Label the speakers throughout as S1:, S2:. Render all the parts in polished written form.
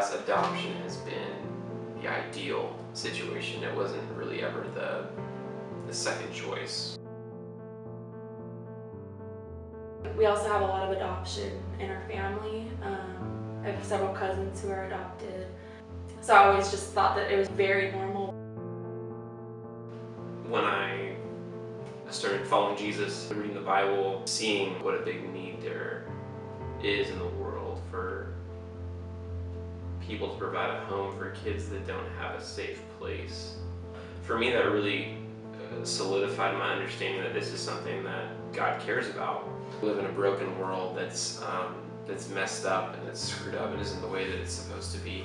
S1: us, adoption has been the ideal situation. It wasn't really ever the second choice.
S2: We also have a lot of adoption in our family. I have several cousins who are adopted. So I always just thought that it was very normal.
S1: When I started following Jesus, reading the Bible, seeing what a big need there is in the world for people to provide a home for kids that don't have a safe place. For me, that really solidified my understanding that this is something that God cares about. We live in a broken world that's messed up and it's screwed up and isn't the way that it's supposed to be.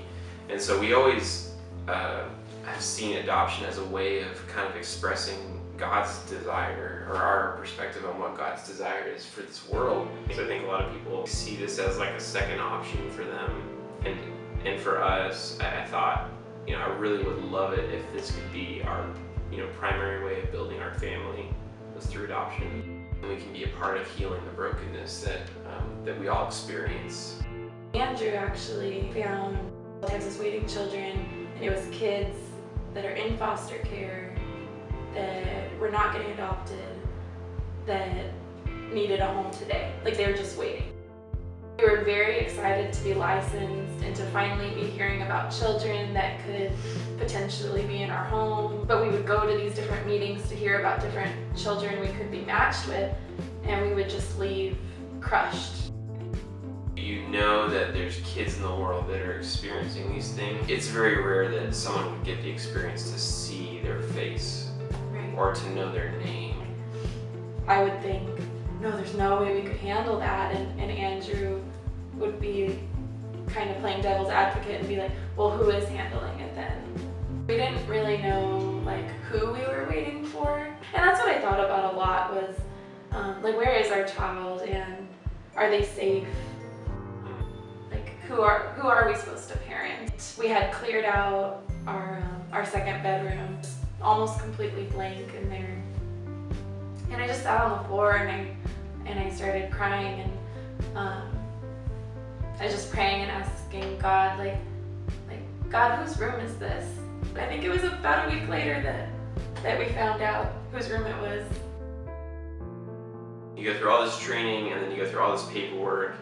S1: And so we always have seen adoption as a way of kind of expressing God's desire, or our perspective on what God's desire is for this world. So I think a lot of people see this as like a second option for them. And for us, I thought, I really would love it if this could be our primary way of building our family was through adoption. And we can be a part of healing the brokenness that we all experience.
S2: Andrew actually found Texas waiting children, and it was kids that are in foster care that were not getting adopted, that needed a home today. Like, they were just waiting. We were very excited to be licensed and to finally be hearing about children that could potentially be in our home. But we would go to these different meetings to hear about different children we could be matched with, and we would just leave crushed.
S1: You know that there's kids in the world that are experiencing these things. It's very rare that someone would get the experience to see their face,
S2: right,
S1: or to know their name.
S2: I would think, no, there's no way we could handle that, and Andrew would be kind of playing devil's advocate and be like, well, who is handling it then? We didn't really know like who we were waiting for, and that's what I thought about a lot was like, where is our child, and are they safe? Like, who are we supposed to parent? We had cleared out our second bedroom, almost completely blank in there, and I just sat on the floor and I started crying, and I was just praying and asking God, like God, whose room is this? I think it was about a week later that we found out whose room it was.
S1: You go through all this training, and then you go through all this paperwork,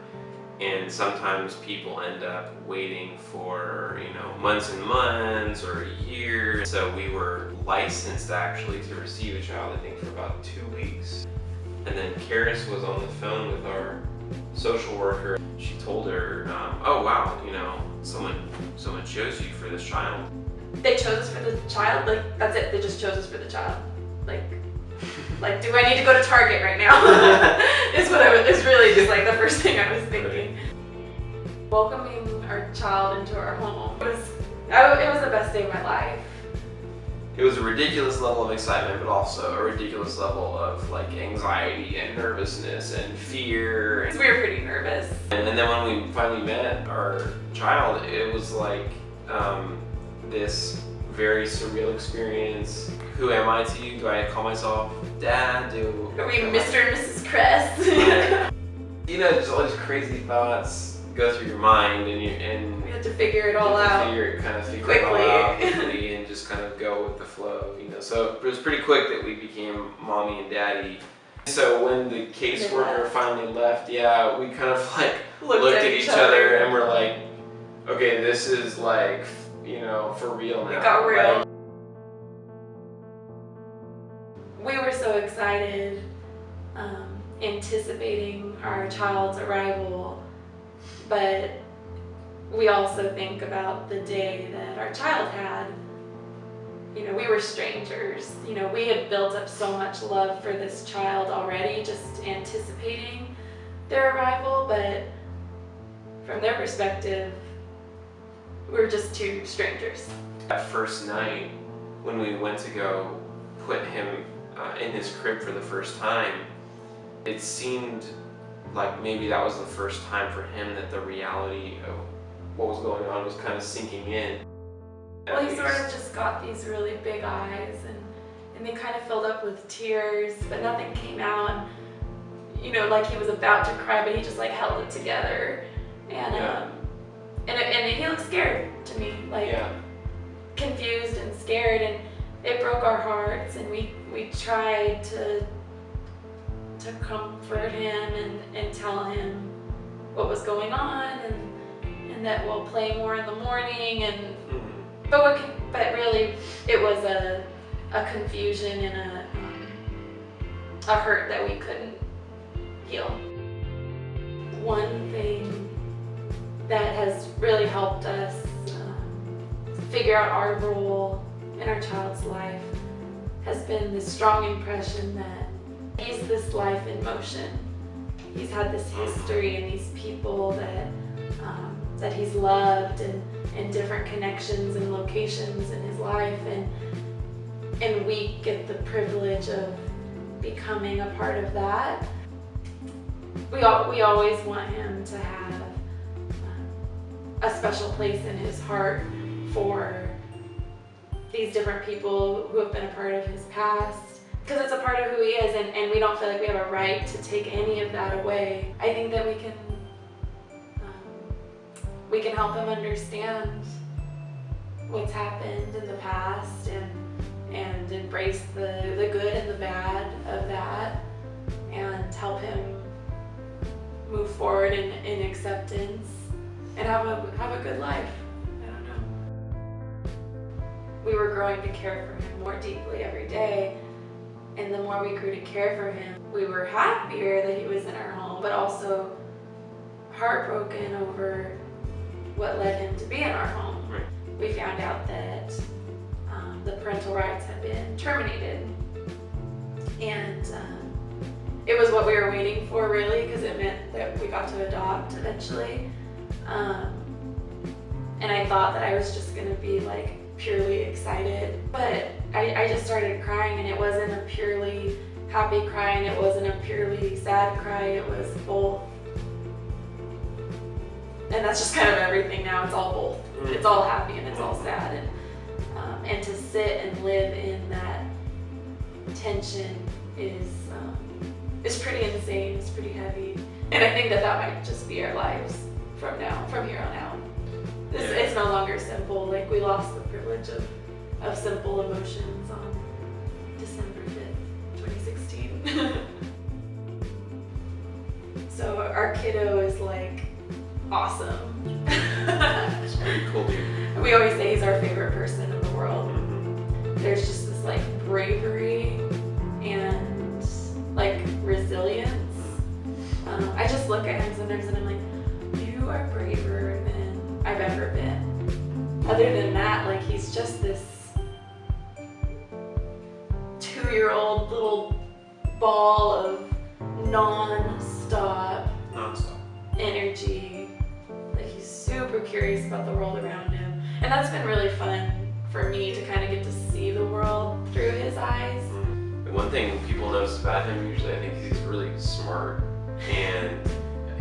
S1: and sometimes people end up waiting for, months and months or a year. So we were licensed actually to receive a child, I think, for about 2 weeks. And then Cress was on the phone with our social worker. She told her, oh wow, someone chose you for this child.
S2: They chose us for the child? Like, that's it, they just chose us for the child. Like, do I need to go to Target right now? It's really just like the first thing I was thinking. Welcoming our child into our home it was the best day of my life.
S1: It was a ridiculous level of excitement, but also a ridiculous level of like anxiety and nervousness and fear.
S2: We were pretty nervous.
S1: And then when we finally met our child, it was like this very surreal experience. Who am I to you? Do I call myself Dad?
S2: Are we Mr. and Mrs. Cress?
S1: Just all these crazy thoughts go through your mind, and
S2: we had to figure it all out.
S1: Figure it all out quickly and just kind of go with the flow. So it was pretty quick that we became mommy and daddy. So when the caseworker finally left, we kind of like looked at each other and we're like, okay, this is like, for real now.
S2: It got real. We were so excited, anticipating our child's arrival, but we also think about the day that our child had. We were strangers. We had built up so much love for this child already, just anticipating their arrival, but from their perspective, we were just two strangers.
S1: That first night, when we went to go put him in his crib for the first time, it seemed like maybe that was the first time for him that the reality of what was going on was kind of sinking in.
S2: Well, he sort of just got these really big eyes, and they kind of filled up with tears, but nothing came out. And, like he was about to cry, but he just like held it together, and he looked scared. scared, and it broke our hearts, and we tried to comfort him and tell him what was going on, and that we'll play more in the morning, and but really it was a confusion and a hurt that we couldn't heal. One thing that has really helped us figure out our role in our child's life has been this strong impression that he's this life in motion. He's had this history and these people that he's loved, and different connections and locations in his life, and we get the privilege of becoming a part of that. We always want him to have a special place in his heart for these different people who have been a part of his past, because it's a part of who he is, and we don't feel like we have a right to take any of that away. I think that we can help him understand what's happened in the past, and embrace the good and the bad of that, and help him move forward in acceptance and have a good life. I don't know. We were growing to care for him more deeply every day, and the more we grew to care for him, we were happier that he was in our home, but also heartbroken over what led him to be in our home.
S1: Right.
S2: We found out that the parental rights had been terminated, and it was what we were waiting for, really, because it meant that we got to adopt eventually. And I thought that I was just going to be like purely excited, but I just started crying, and it wasn't a purely happy cry, and it wasn't a purely sad cry. It was both. And that's just kind of everything now. It's all both. It's all happy and it's all sad. And to sit and live in that tension is pretty insane. It's pretty heavy. And I think that might just be our lives from here on out. It's no longer simple. Like, we lost the privilege of simple emotions on December 5th, 2016. So our kiddo is like awesome.
S1: It's pretty cool, dude.
S2: We always say he's our favorite person in the world. There's just this like bravery and like resilience. I just look at him sometimes and I'm like, you are braver than I've ever been. Other than that, like, he's just this 2-year-old little ball of non-stop energy. Like, he's super curious about the world around him. And that's been really fun for me to kind of get to see the world through his eyes.
S1: One thing people notice about him usually, I think, he's really smart, and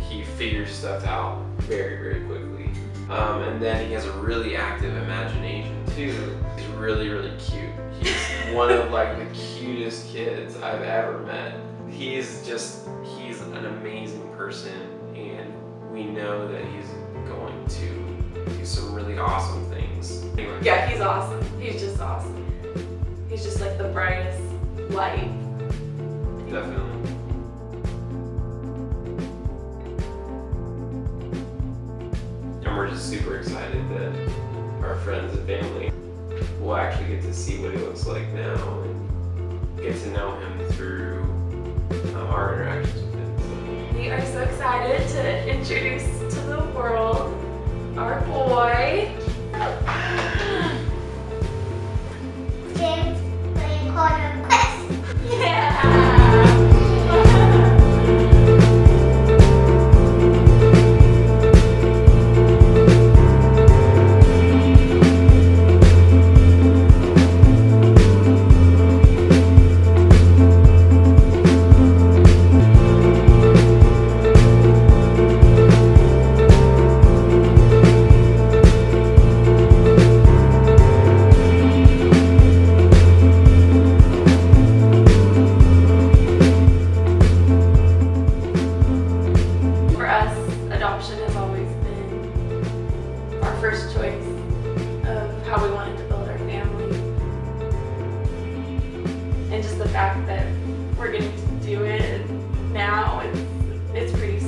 S1: he figures stuff out very, very quickly. And then he has a really active imagination too. He's really, really cute. He's one of like the cutest kids I've ever met. He's an amazing person, and we know that he's going to do some really awesome things. Anyway.
S2: Yeah, he's awesome. He's just awesome. He's just like the brightest light.
S1: Definitely. And we're just super excited that our friends and family will actually get to see what he looks like now and get to know him through our interactions with him. So.
S2: We are so excited to introduce to the world our boy.
S3: James, we call him Cress.
S2: Yeah! Adoption has always been our first choice of how we wanted to build our family. And just the fact that we're getting to do it now, it's pretty